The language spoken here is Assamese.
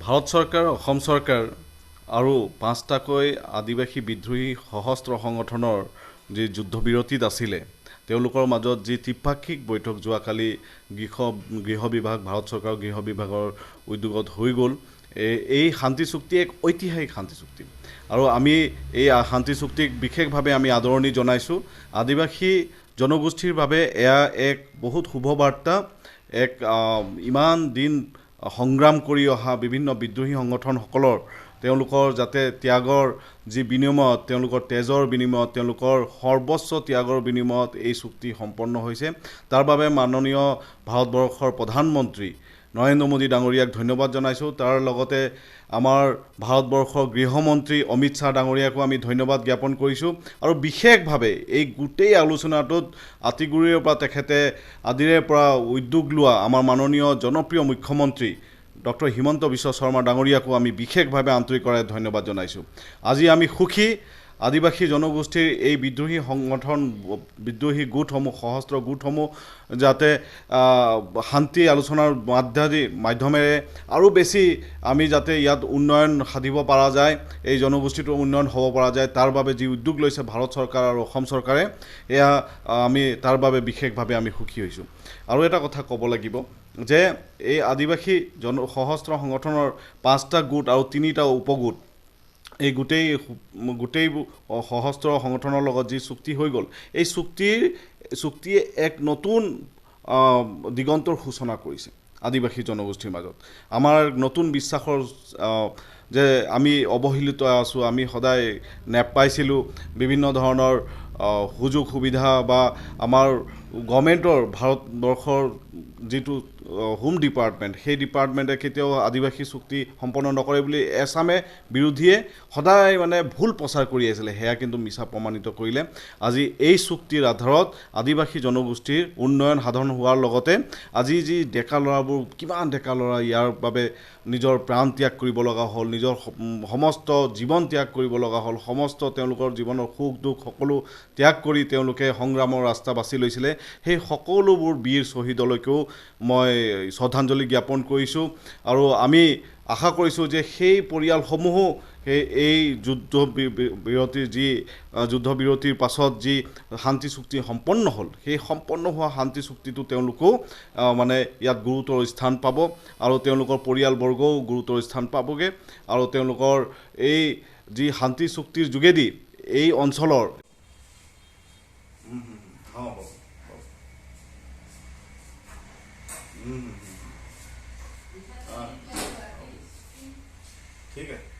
ভাৰত চৰকাৰ, অসম চৰকাৰ আৰু পাঁচটাকৈ আদিবাসী বিদ্ৰোহী সশস্ত্ৰ সংগঠনৰ যি যুদ্ধবিৰতিত আছিলে তেওঁলোকৰ মাজত যি ত্ৰিপাক্ষিক বৈঠক যোৱাকালি গৃহ বিভাগ, ভাৰত চৰকাৰৰ গৃহ বিভাগৰ উদ্যোগত হৈ গ'ল। এই শান্তি চুক্তি এক ঐতিহাসিক শান্তি চুক্তি আৰু আমি এই শান্তি চুক্তিক বিশেষভাৱে আমি আদৰণি জনাইছোঁ। আদিবাসী জনগোষ্ঠীৰ বাবে এয়া এক বহুত শুভবাৰ্তা। এক ইমান দিন সংগ্ৰাম কৰি অহা বিভিন্ন বিদ্ৰোহী সংগঠনসকলৰ তেওঁলোকৰ যাতে ত্যাগৰ যি বিনিময়ত, তেওঁলোকৰ তেজৰ বিনিময়ত, তেওঁলোকৰ সৰ্বোচ্চ ত্যাগৰ বিনিময়ত এই চুক্তি সম্পন্ন হৈছে। তাৰ বাবে মাননীয় ভাৰতবৰ্ষৰ প্ৰধানমন্ত্ৰী নৰেন্দ্ৰ মোদী ডাঙৰীয়াক ধন্যবাদ জনাইছোঁ। তাৰ লগতে আমাৰ ভাৰতবৰ্ষৰ গৃহমন্ত্ৰী অমিত শ্বাহ ডাঙৰীয়াকো আমি ধন্যবাদ জ্ঞাপন কৰিছোঁ। আৰু বিশেষভাৱে এই গোটেই আলোচনাটোত আতিগুৰিৰ পৰা তেখেতে আদিৰে পৰা উদ্যোগ লোৱা আমাৰ মাননীয় জনপ্ৰিয় মুখ্যমন্ত্ৰী ডক্টৰ হিমন্ত বিশ্ব শৰ্মা ডাঙৰীয়াকো আমি বিশেষভাৱে আন্তৰিকৰে ধন্যবাদ জনাইছোঁ। আজি আমি সুখী আদিবাসী জনগোষ্ঠীৰ এই বিদ্ৰোহী সংগঠন, বিদ্ৰোহী গোটসমূহ, সশস্ত্ৰ গোটসমূহ যাতে শান্তি আলোচনাৰ মাধ্যমেৰে আৰু বেছি আমি যাতে ইয়াত উন্নয়ন সাধিব পৰা যায়, এই জনগোষ্ঠীটোৰ উন্নয়ন হ'ব পৰা যায়, তাৰ বাবে যি উদ্যোগ লৈছে ভাৰত চৰকাৰ আৰু অসম চৰকাৰে, এয়া আমি তাৰ বাবে বিশেষভাৱে আমি সুখী হৈছোঁ। আৰু এটা কথা ক'ব লাগিব যে এই আদিবাসী সশস্ত্ৰ সংগঠনৰ 5টা গোট আৰু 3টা উপগোট, এই গোটেই সশস্ত্ৰ সংগঠনৰ লগত যি চুক্তি হৈ গ'ল, এই চুক্তিয়ে এক নতুন দিগন্তৰ সূচনা কৰিছে আদিবাসী জনগোষ্ঠীৰ মাজত। আমাৰ নতুন বিশ্বাসৰ যে আমি অৱহেলিত আছোঁ, আমি সদায় নেপাইছিলোঁ বিভিন্ন ধৰণৰ সুযোগ সুবিধা বা আমাৰ গভৰ্ণমেণ্টৰ, ভাৰতবৰ্ষৰ যিটো হোম ডিপাৰ্টমেণ্ট, সেই ডিপাৰ্টমেণ্টে কেতিয়াও আদিবাসী চুক্তি সম্পন্ন নকৰে বুলি এছামে বিৰোধীয়ে সদায় ভুল প্ৰচাৰ কৰি আছিলে। সেয়া কিন্তু মিছা প্ৰমাণিত কৰিলে। আজি এই চুক্তিৰ আধাৰত আদিবাসী জনগোষ্ঠীৰ উন্নয়ন সাধন হোৱাৰ লগতে আজি যি ডেকা ল'ৰাবোৰ, কিমান ডেকা ল'ৰা ইয়াৰ বাবে নিজৰ প্ৰাণ ত্যাগ কৰিব লগা হ'ল, নিজৰ সমস্ত জীৱন ত্যাগ কৰিব লগা হ'ল, সমস্ত তেওঁলোকৰ জীৱনৰ সুখ দুখ সকলো ত্যাগ কৰি তেওঁলোকে সংগ্ৰামৰ ৰাস্তা বাছি লৈছিলে। সেই সকলোবোৰ বীৰ শ্বহীদলৈকেও মই শ্ৰদ্ধাঞ্জলি জ্ঞাপন কৰিছোঁ। আৰু আমি আশা কৰিছোঁ যে সেই পৰিয়ালসমূহো এই যুদ্ধবিৰতিৰ পাছত যি শান্তি চুক্তি সম্পন্ন হ'ল, সেই সম্পন্ন হোৱা শান্তি চুক্তিটো তেওঁলোকেও ইয়াত গুৰুতৰ স্থান পাব আৰু তেওঁলোকৰ পৰিয়ালবৰ্গও গুৰুতৰ স্থান পাবগৈ। আৰু তেওঁলোকৰ এই যি শান্তি চুক্তিৰ যোগেদি এই অঞ্চলৰ ঠিক আছে।